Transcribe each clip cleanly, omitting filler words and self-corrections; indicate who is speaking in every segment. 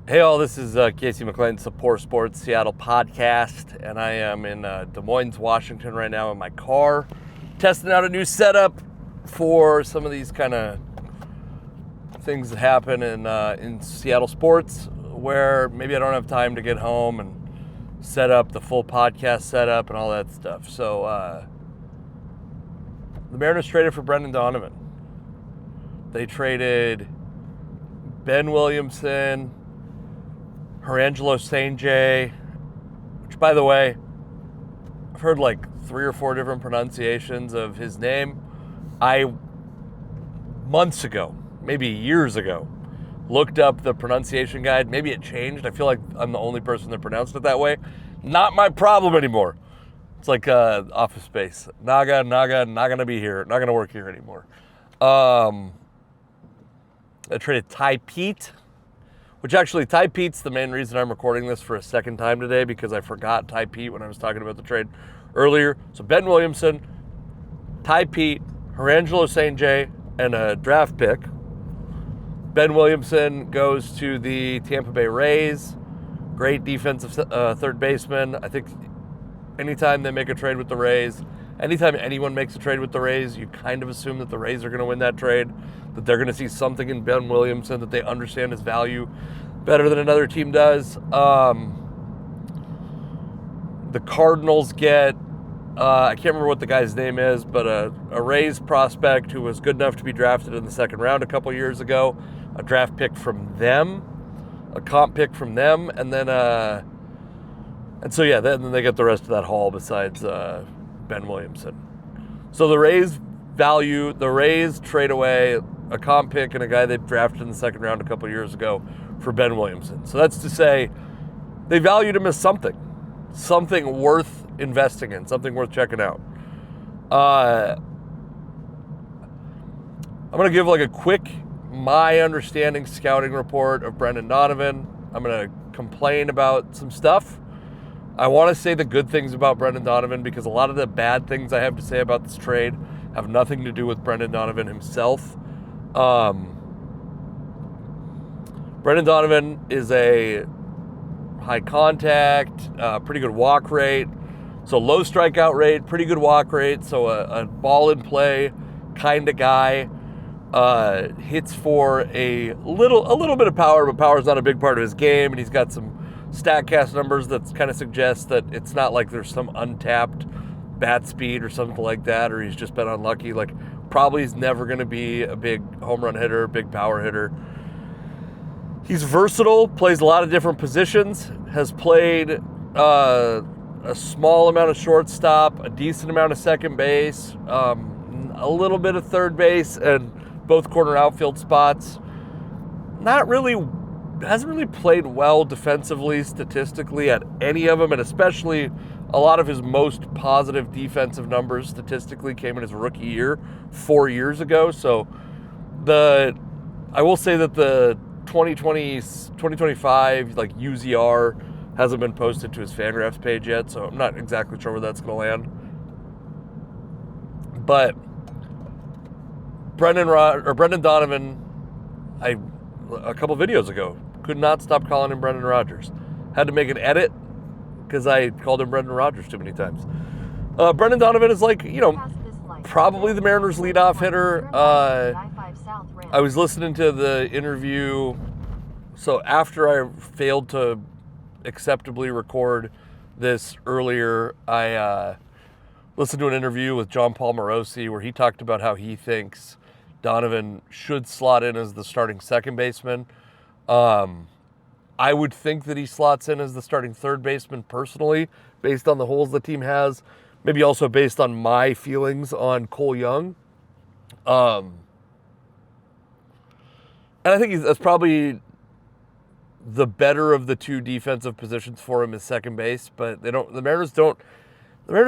Speaker 1: Hey all, this is Casey McClain, Support Sports Seattle podcast, and I am in Des Moines, Washington right now in my car, testing out a new setup for some of these kind of things that happen in Seattle sports, where maybe I don't have time to get home and set up the full podcast setup and all that stuff. So the Mariners traded for Brendan Donovan. They traded Ben Williamson, Herangelo St. which, by the way, I've heard like 3 or 4 different pronunciations of his name. I, months ago, maybe years ago, looked up the pronunciation guide. Maybe it changed. I feel like I'm the only person that pronounced it that way. Not my problem anymore. It's like Office Space. Naga, not going to be here. Not going to work here anymore. I traded Ty Pete. Which actually, Ty Pete's the main reason I'm recording this for a second time today, because I forgot Ty Pete when I was talking about the trade earlier. So Ben Williamson, Ty Pete, Herangelo St. and a draft pick. Ben Williamson goes to the Tampa Bay Rays. Great defensive third baseman. I think anytime they make a trade with the Rays, anytime anyone makes a trade with the Rays, you kind of assume that the Rays are going to win that trade, that they're going to see something in Ben Williamson, that they understand his value better than another team does. The Cardinals get, I can't remember what the guy's name is, but a Rays prospect who was good enough to be drafted in the second round a couple years ago, a draft pick from them, a comp pick from them, and then then they get the rest of that haul besides Ben Williamson. So the Rays trade away a comp pick and a guy they drafted in the second round a couple years ago for Ben Williamson. So that's to say they valued him as something worth investing in, something worth checking out. I'm going to give like a quick, my understanding scouting report of Brendan Donovan. I'm going to complain about some stuff. I want to say the good things about Brendan Donovan, because a lot of the bad things I have to say about this trade have nothing to do with Brendan Donovan himself. Brendan Donovan is a high contact, pretty good walk rate, so low strikeout rate, pretty good walk rate, so a ball in play kind of guy. Hits for a little bit of power, but power is not a big part of his game, and he's got some StatCast numbers that kind of suggest that it's not like there's some untapped bat speed or something like that, or he's just been unlucky. Like, probably he's never going to be a big home run hitter, big power hitter. He's versatile, plays a lot of different positions, has played a small amount of shortstop, a decent amount of second base, a little bit of third base, and both corner outfield spots. Hasn't really played well defensively, statistically, at any of them, and especially a lot of his most positive defensive numbers statistically came in his rookie year 4 years ago. So I will say that the 2025 like UZR hasn't been posted to his Fangraphs page yet, so I'm not exactly sure where that's going to land. But Brendan Donovan, a couple videos ago, could not stop calling him Brendan Rodgers. Had to make an edit because I called him Brendan Rodgers too many times. Brendan Donovan is probably the Mariners' leadoff hitter. I was listening to the interview. So after I failed to acceptably record this earlier, I listened to an interview with John Paul Morosi where he talked about how he thinks Donovan should slot in as the starting second baseman. I would think that he slots in as the starting third baseman personally, based on the holes the team has, maybe also based on my feelings on Cole Young. And I think that's probably the better of the two defensive positions for him is second base, but the Mariners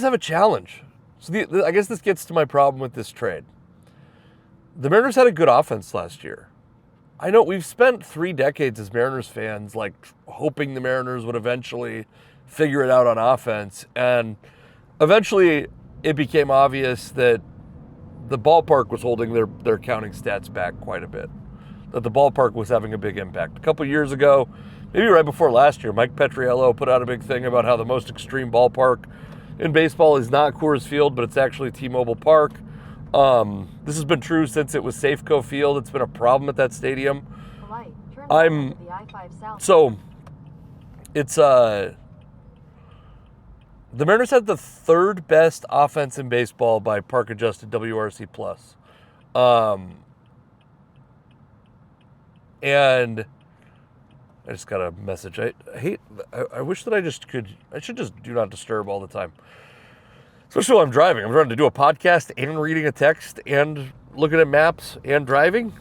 Speaker 1: have a challenge. So I guess this gets to my problem with this trade. The Mariners had a good offense last year. I know we've spent 3 decades as Mariners fans, like, hoping the Mariners would eventually figure it out on offense. And eventually it became obvious that the ballpark was holding their counting stats back quite a bit, that the ballpark was having a big impact. A couple years ago, maybe right before last year, Mike Petriello put out a big thing about how the most extreme ballpark in baseball is not Coors Field, but it's actually T-Mobile Park. This has been true since it was Safeco Field. It's been a problem at that stadium. The Mariners had the third best offense in baseball by park-adjusted WRC+. And I just got a message. I wish that I should just do not disturb all the time. Especially while I'm driving. I'm trying to do a podcast and reading a text and looking at maps and driving.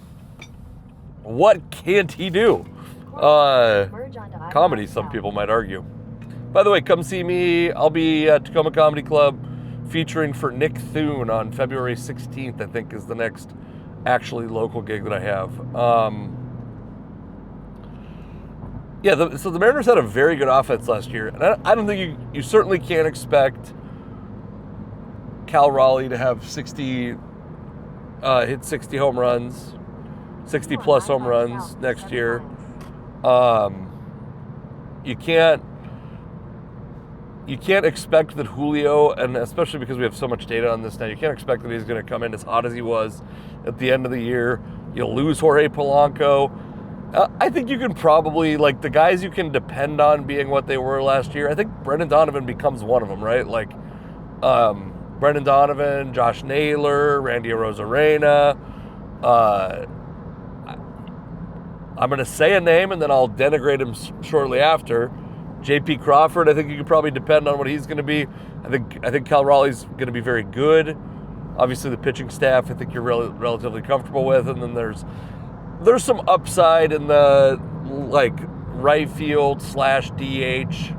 Speaker 1: What can't he do? Comedy, some people might argue. By the way, come see me. I'll be at Tacoma Comedy Club featuring for Nick Thune on February 16th, I think, is the next actually local gig that I have. So the Mariners had a very good offense last year. And I don't think you certainly can't expect Cal Raleigh to have hit 60 home runs, 60 plus home runs next year. You can't expect that Julio, and especially because we have so much data on this now, you can't expect that he's going to come in as hot as he was at the end of the year. You'll lose Jorge Polanco. I think you can probably, like, the guys you can depend on being what they were last year, I think Brendan Donovan becomes one of them, right? Like, Brendan Donovan, Josh Naylor, Randy Arozarena. I'm going to say a name and then I'll denigrate him shortly after. J.P. Crawford, I think you could probably depend on what he's going to be. I think Cal Raleigh's going to be very good. Obviously, the pitching staff, I think you're relatively comfortable with. And then there's some upside in the, like, right field / DH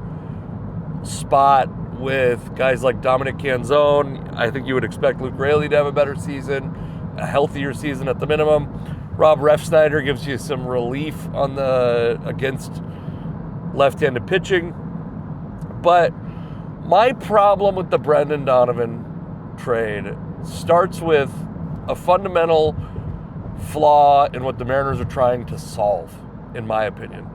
Speaker 1: spot with guys like Dominic Canzone. I think you would expect Luke Raley to have a better season, a healthier season at the minimum. Rob Refsnyder gives you some relief on against left-handed pitching. But my problem with the Brendan Donovan trade starts with a fundamental flaw in what the Mariners are trying to solve, in my opinion.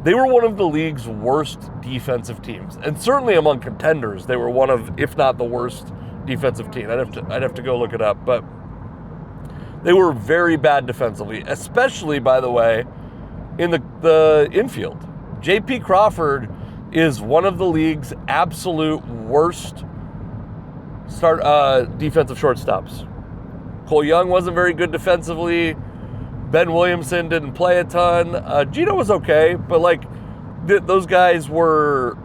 Speaker 1: They were one of the league's worst defensive teams, and certainly among contenders, they were one of, if not the worst defensive team. I'd have to go look it up, but they were very bad defensively, especially, by the way, in the infield. J.P. Crawford is one of the league's absolute worst defensive shortstops. Cole Young wasn't very good defensively. Ben Williamson didn't play a ton. Gino was okay, but like those guys were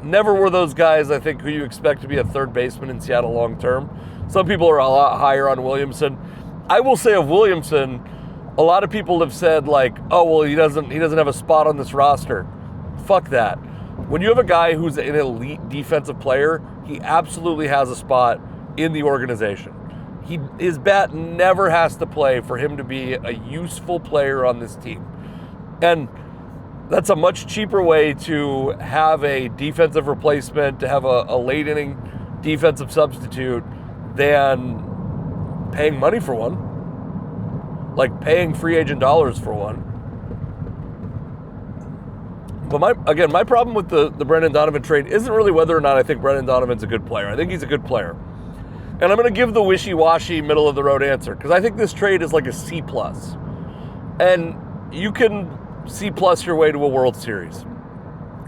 Speaker 1: never were those guys, I think, who you expect to be a third baseman in Seattle long term. Some people are a lot higher on Williamson. I will say of Williamson, a lot of people have said, like, oh, well, he doesn't have a spot on this roster. Fuck that. When you have a guy who's an elite defensive player, he absolutely has a spot in the organization. His bat never has to play for him to be a useful player on this team. And that's a much cheaper way to have a defensive replacement, to have a late inning defensive substitute than paying money for one. Like paying free agent dollars for one. But my problem with the Brendan Donovan trade isn't really whether or not I think Brendan Donovan's a good player. I think he's a good player. And I'm going to give the wishy-washy, middle-of-the-road answer, because I think this trade is like a C+. And you can C+ your way to a World Series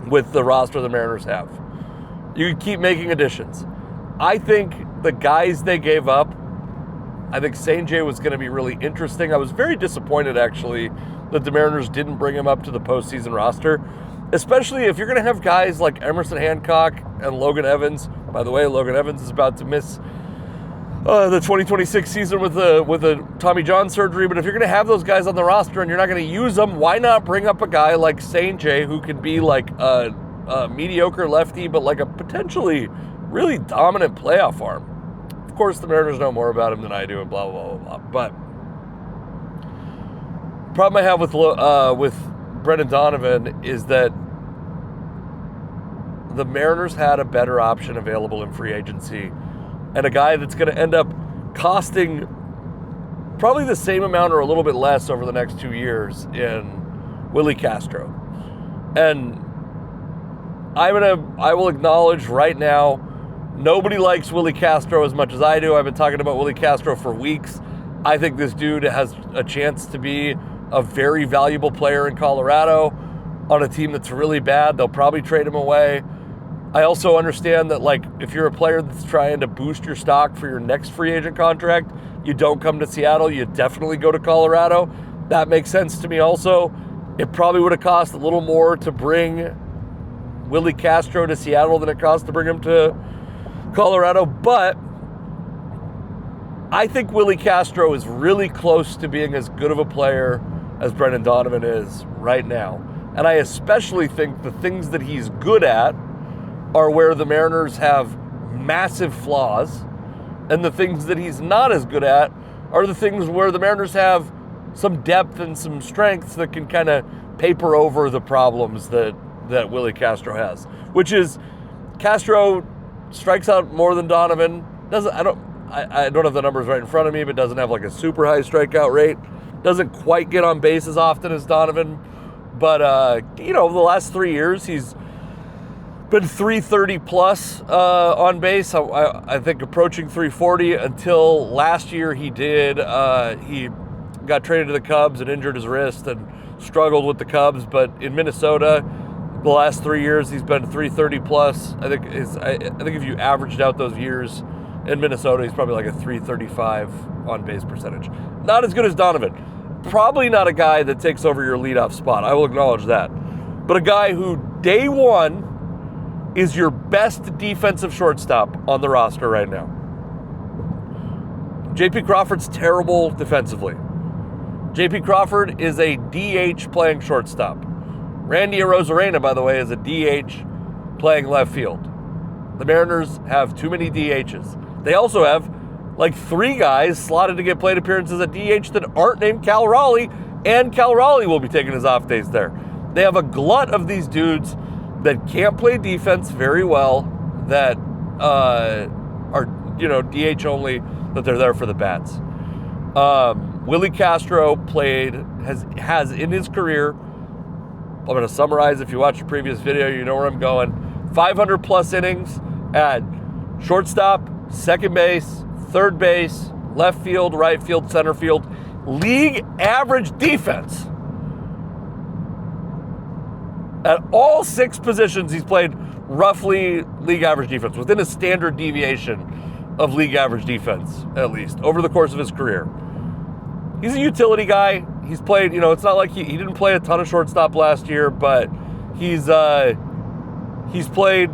Speaker 1: with the roster the Mariners have. You can keep making additions. I think the guys they gave up, I think St. J was going to be really interesting. I was very disappointed, actually, that the Mariners didn't bring him up to the postseason roster, especially if you're going to have guys like Emerson Hancock and Logan Evans. By the way, Logan Evans is about to miss the 2026 season with a Tommy John surgery. But if you're going to have those guys on the roster and you're not going to use them, why not bring up a guy like St. J who could be like a mediocre lefty, but like a potentially really dominant playoff arm? Of course, the Mariners know more about him than I do, and blah, blah, blah, blah. But the problem I have with Brendan Donovan is that the Mariners had a better option available in free agency, and a guy that's going to end up costing probably the same amount or a little bit less over the next 2 years in Willie Castro. And I will acknowledge right now, nobody likes Willie Castro as much as I do. I've been talking about Willie Castro for weeks. I think this dude has a chance to be a very valuable player in Colorado on a team that's really bad. They'll probably trade him away. I also understand that, like, if you're a player that's trying to boost your stock for your next free agent contract, you don't come to Seattle, you definitely go to Colorado. That makes sense to me also. It probably would have cost a little more to bring Willie Castro to Seattle than it cost to bring him to Colorado, but I think Willie Castro is really close to being as good of a player as Brendan Donovan is right now. And I especially think the things that he's good at are where the Mariners have massive flaws, and the things that he's not as good at are the things where the Mariners have some depth and some strengths that can kind of paper over the problems that Willie Castro has, which is Castro strikes out more than Donovan. I don't have the numbers right in front of me, but doesn't have like a super high strikeout rate. Doesn't quite get on base as often as Donovan. But, the last 3 years, he's been 330 plus on base. I think approaching 340 until last year he did. He got traded to the Cubs and injured his wrist and struggled with the Cubs. But in Minnesota, the last 3 years, he's been 330 plus. I think if you averaged out those years in Minnesota, he's probably like a 335 on base percentage. Not as good as Donovan. Probably not a guy that takes over your leadoff spot. I will acknowledge that. But a guy who day one is your best defensive shortstop on the roster right now. J.P. Crawford's terrible defensively. J.P. Crawford is a DH playing shortstop. Randy Arozarena, by the way, is a DH playing left field. The Mariners have too many DHs. They also have like 3 guys slotted to get plate appearances at DH that aren't named Cal Raleigh, and Cal Raleigh will be taking his off days there. They have a glut of these dudes that can't play defense very well, that are DH only, that they're there for the bats. Willie Castro has in his career, I'm going to summarize. If you watch the previous video, you know where I'm going. 500 plus innings at shortstop, second base, third base, left field, right field, center field. League average defense. At all 6 positions, he's played roughly league average defense, within a standard deviation of league average defense, at least, over the course of his career. He's a utility guy. He's played, it's not like he didn't play a ton of shortstop last year, but he's played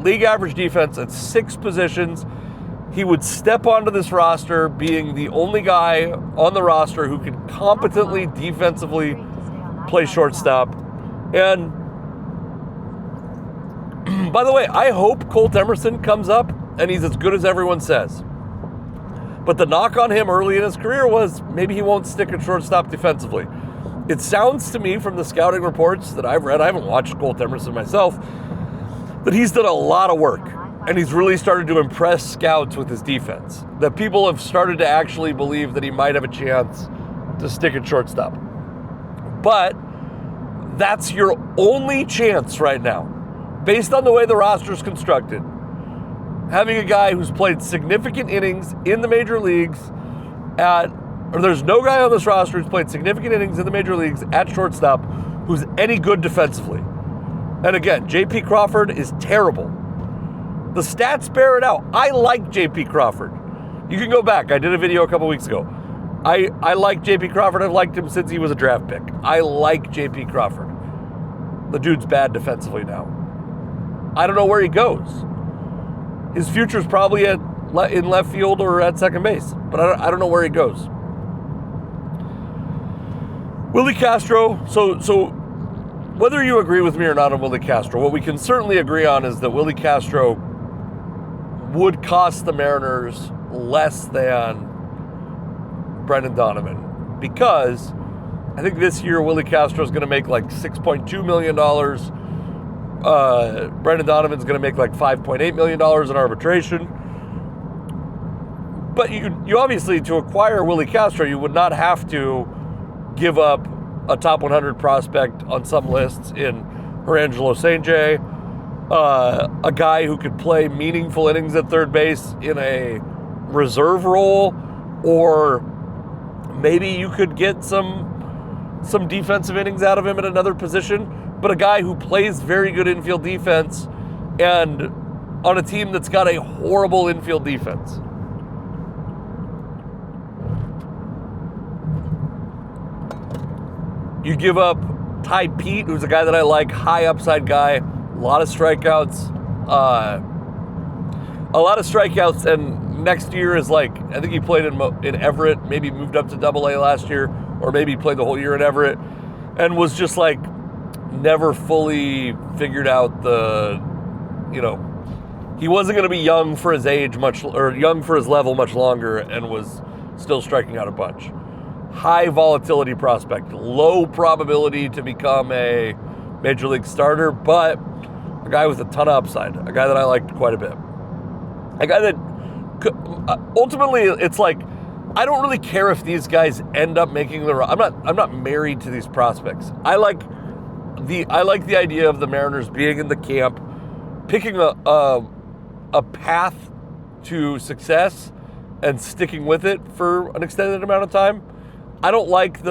Speaker 1: league average defense at 6 positions. He would step onto this roster being the only guy on the roster who can competently defensively play shortstop. And by the way, I hope Colt Emerson comes up and he's as good as everyone says. But the knock on him early in his career was maybe he won't stick at shortstop defensively. It sounds to me from the scouting reports that I've read, I haven't watched Colt Emerson myself, that he's done a lot of work. And he's really started to impress scouts with his defense. That people have started to actually believe that he might have a chance to stick at shortstop. But that's your only chance right now. Based on the way the roster is constructed, having a guy who's played significant innings in the major leagues there's no guy on this roster who's played significant innings in the major leagues at shortstop who's any good defensively. And again, J.P. Crawford is terrible. The stats bear it out. I like J.P. Crawford. You can go back. I did a video a couple weeks ago. I like J.P. Crawford. I've liked him since he was a draft pick. I like J.P. Crawford. The dude's bad defensively now. I don't know where he goes. His future's probably in left field or at second base, but I don't know where he goes. Willie Castro, so whether you agree with me or not on Willie Castro, what we can certainly agree on is that Willie Castro would cost the Mariners less than Brendan Donovan, because I think this year Willie Castro is going to make like $6.2 million. Brendan Donovan's going to make like $5.8 million in arbitration. But you obviously, to acquire Willie Castro, you would not have to give up a top 100 prospect on some lists in Herangelo St. J, a guy who could play meaningful innings at third base in a reserve role, or maybe you could get some defensive innings out of him at another position, but a guy who plays very good infield defense and on a team that's got a horrible infield defense. You give up Ty Pete, who's a guy that I like, high upside guy, a lot of strikeouts, and next year is like, I think he played in Everett, maybe moved up to Double-A last year, or maybe he played the whole year in Everett, and was just like never fully figured out he wasn't going to be young for his age young for his level much longer, and was still striking out a bunch. High volatility prospect, low probability to become a major league starter, but a guy with a ton of upside, a guy that I liked quite a bit. A guy that ultimately, it's like, I don't really care if these guys end up making the run. I'm not married to these prospects. I like the idea of the Mariners being in the camp, picking a path to success and sticking with it for an extended amount of time. I don't like it's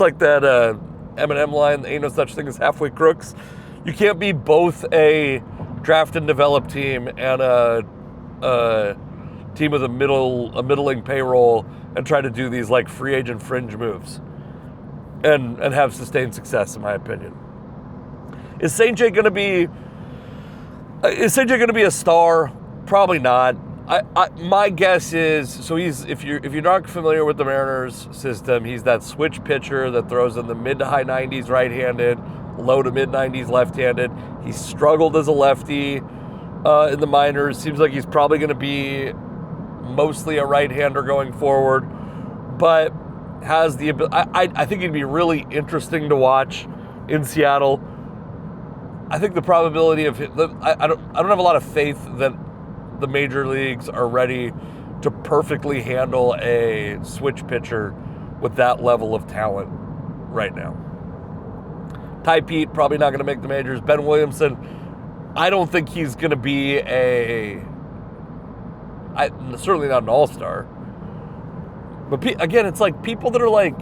Speaker 1: like that Eminem line, ain't no such thing as halfway crooks. You can't be both a draft and develop team and a team with a middling payroll and try to do these like free agent fringe moves and have sustained success, in my opinion. Is St. J going to be a star? Probably not. My guess is, so if you're not familiar with the Mariners system, he's that switch pitcher that throws in the mid to high 90s right-handed, low to mid 90s left-handed. He struggled as a lefty in the minors. Seems like he's probably going to be mostly a right-hander going forward, but has the ability. I think he'd be really interesting to watch in Seattle. I think the probability of I don't have a lot of faith that the major leagues are ready to perfectly handle a switch pitcher with that level of talent right now. Ty Pete, probably not going to make the majors. Ben Williamson, I don't think he's going to be certainly not an all-star. But again, it's like people that are like,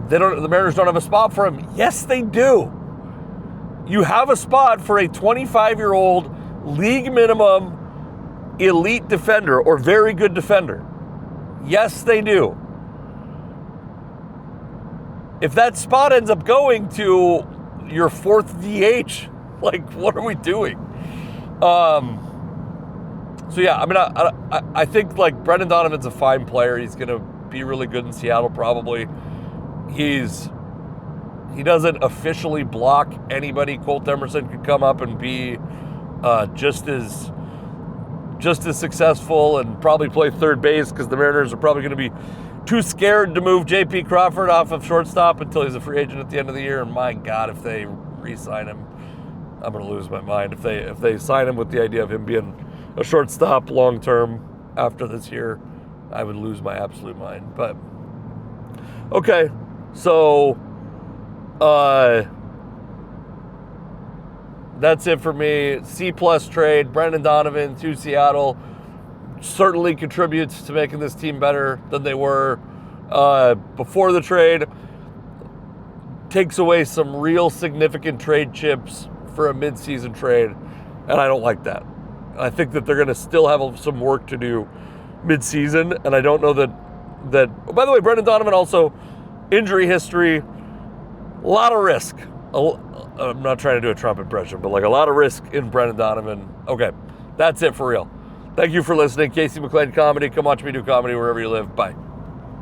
Speaker 1: the Mariners don't have a spot for him. Yes, they do. You have a spot for a 25-year-old league minimum elite defender or very good defender. Yes, they do. If that spot ends up going to your fourth DH, like, what are we doing? So yeah, I mean, I think like Brendan Donovan's a fine player. He's going to be really good in Seattle probably. He doesn't officially block anybody. Colt Emerson could come up and be just as successful and probably play third base, because the Mariners are probably going to be too scared to move J.P. Crawford off of shortstop until he's a free agent at the end of the year. And my God, if they re-sign him, I'm going to lose my mind. If they sign him with the idea of him being a shortstop long term after this year, I would lose my absolute mind. But okay, so that's it for me. C+ trade, Brendan Donovan to Seattle. Certainly contributes to making this team better than they were before the trade. Takes away some real significant trade chips for a mid-season trade, and I don't like that. I think that they're going to still have some work to do mid-season, and I don't know that. By the way, Brendan Donovan also, injury history, a lot of risk. I'm not trying to do a Trump impression, but like a lot of risk in Brendan Donovan. Okay, that's it for real. Thank you for listening. Casey McLean Comedy. Come watch me do comedy wherever you live. Bye.